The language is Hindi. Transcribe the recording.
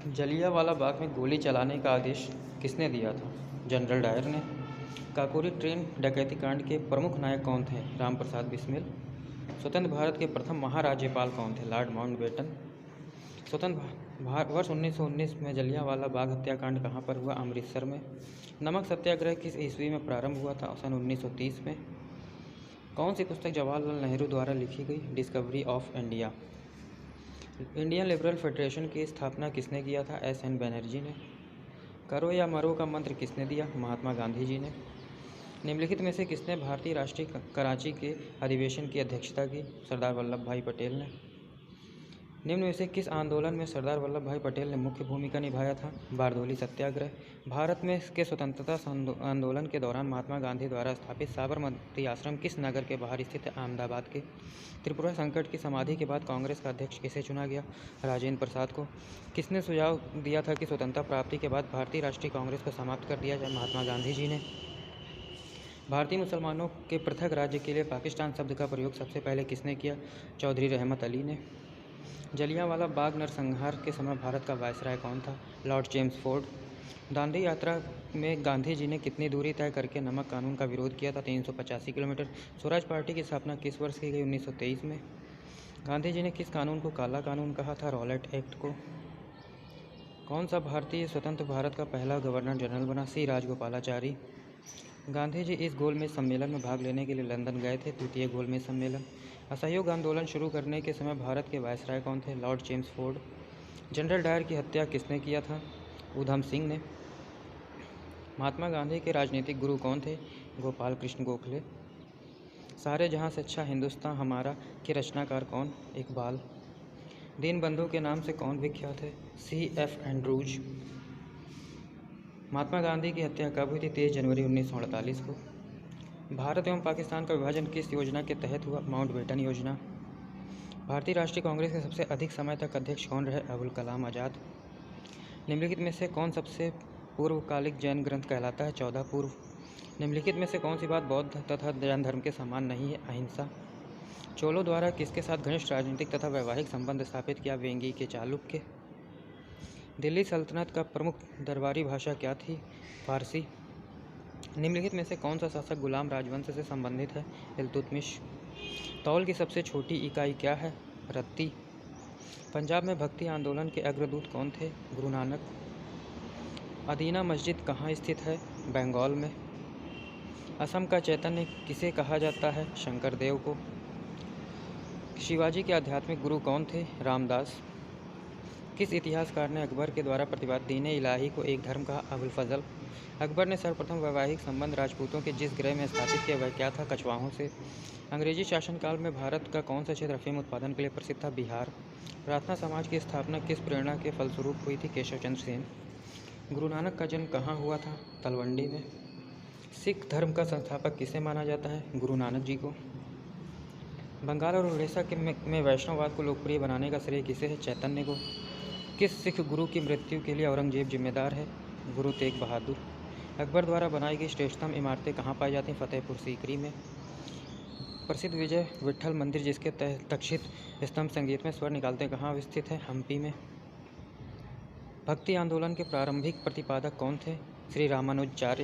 जलियांवाला बाग में गोली चलाने का आदेश किसने दिया था? जनरल डायर ने। काकोरी ट्रेन डकैती कांड के प्रमुख नायक कौन थे? रामप्रसाद बिस्मिल। स्वतंत्र भारत के प्रथम महाराज्यपाल कौन थे? Lord Mountbatten. वर्ष 1919 में जलियांवाला बाग हत्याकांड कहाँ पर हुआ? अमृतसर में। नमक सत्याग्रह किस ईस्वी में प्रारंभ हुआ था? सन 1930 में। कौन सी पुस्तक जवाहरलाल नेहरू द्वारा लिखी गई? Discovery of India. Indian liberal federation की स्थापना किसने किया था? एस.एन. बनर्जी ने। करो या मरो का मंत्र किसने दिया? महात्मा गांधी जी ने। निम्नलिखित में से किसने भारतीय राष्ट्रीय कराची के अधिवेशन की अध्यक्षता की? सरदार वल्लभ भाई पटेल ने। निम्न में से किस आंदोलन में सरदार वल्लभ भाई पटेल ने मुख्य भूमिका निभाया था? बारदोली सत्याग्रह। भारत में के स्वतंत्रता आंदोलन के दौरान महात्मा गांधी द्वारा स्थापित साबरमती आश्रम किस नगर के बाहर स्थित है? अहमदाबाद के। त्रिपुरा संकट की समाधि के बाद कांग्रेस का अध्यक्ष किसे चुना गया? राजेंद्र प्रसाद को। किसने सुझाव दिया था कि स्वतंत्रता प्राप्ति के बाद भारतीय राष्ट्रीय कांग्रेस को समाप्त कर दिया जाए? महात्मा गांधी जी ने। भारतीय मुसलमानों के पृथक राज्य के लिए पाकिस्तान शब्द का प्रयोग सबसे पहले किसने किया? चौधरी रहमत अली ने। जलियांवाला बाग नरसंहार के समय भारत का वायसराय कौन था? Lord James Ford. दांडी यात्रा में गांधी जी ने कितनी दूरी तय करके नमक कानून का विरोध किया था? 385 किलोमीटर। स्वराज पार्टी की स्थापना किस वर्ष की गई? 1923 में। गांधी जी ने किस कानून को काला कानून कहा था? रॉलेट एक्ट को। कौन सा भारतीय स्वतंत्र भारत का पहला गवर्नर जनरल बना? सी राजगोपालाचारी। गांधी जी इस गोलमेज सम्मेलन में भाग लेने के लिए लंदन गए थे। द्वितीय गोलमेज सम्मेलन। असहयोग आंदोलन शुरू करने के समय भारत के वायसराय कौन थे? Lord James Ford. General Dyer की हत्या किसने किया था? ऊधम सिंह ने। महात्मा गांधी के राजनीतिक गुरु कौन थे? गोपाल कृष्ण गोखले। सारे जहां से अच्छा हिंदुस्तान हमारा के रचनाकार कौन? इकबाल। दीनबंधु के नाम से कौन विख्यात है? C.F. एंड्रूज। महात्मा गांधी की हत्या कब हुई थी? 23 जनवरी 1948 को। भारत एवं पाकिस्तान का विभाजन किस योजना के तहत हुआ? माउंटबेटन योजना। भारतीय राष्ट्रीय कांग्रेस के सबसे अधिक समय तक अध्यक्ष कौन रहे? अबुल कलाम आज़ाद। निम्नलिखित में से कौन सबसे पूर्वकालिक जैन ग्रंथ कहलाता है? 14 पूर्व। निम्नलिखित में से कौन सी बात बौद्ध तथा जैन धर्म के समान नहीं है? अहिंसा। चोलों द्वारा किसके साथ घनिष्ठ राजनीतिक तथा वैवाहिक संबंध स्थापित किया? वेंगी के चालुक्य। दिल्ली सल्तनत का प्रमुख दरबारी भाषा क्या थी? फारसी। निम्नलिखित में से कौन सा शासक गुलाम राजवंश से संबंधित है? इल्तुतमिश। तौल की सबसे छोटी इकाई क्या है? रत्ती। पंजाब में भक्ति आंदोलन के अग्रदूत कौन थे? गुरु नानक। अदीना मस्जिद कहाँ स्थित है? बंगाल में। असम का चैतन्य किसे कहा जाता है? शंकर देव को। शिवाजी के आध्यात्मिक गुरु कौन थे? रामदास। किस इतिहासकार ने अकबर के द्वारा प्रतिपादित दीन-ए इलाही को एक धर्म कहा? अबुल फजल। अकबर ने सर्वप्रथम वैवाहिक संबंध राजपूतों के जिस गृह में स्थापित किया वह क्या था? कछवाहों से। अंग्रेजी शासनकाल में भारत का कौन सा क्षेत्र अफीम उत्पादन के लिए प्रसिद्ध था? बिहार। प्रार्थना समाज की स्थापना किस प्रेरणा के फलस्वरूप हुई थी? केशव चंद्र सेन। गुरु नानक का जन्म कहाँ हुआ था? तलवंडी में। सिख धर्म का संस्थापक किसे माना जाता है? गुरु नानक जी को। बंगाल और उड़ीसा में वैष्णववाद को लोकप्रिय बनाने का श्रेय किसे है? चैतन्य को। किस सिख गुरु की मृत्यु के लिए औरंगजेब जिम्मेदार है? गुरु तेग बहादुर। अकबर द्वारा बनाई गई श्रेष्ठतम इमारतें कहाँ पाई जाती हैं? फतेहपुर सीकरी में। प्रसिद्ध विजय विट्ठल मंदिर जिसके तक्षित स्तंभ संगीत में स्वर निकालते कहाँ स्थित है? हम्पी में। भक्ति आंदोलन के प्रारंभिक प्रतिपादक कौन थे? श्री रामानुजाचार्य।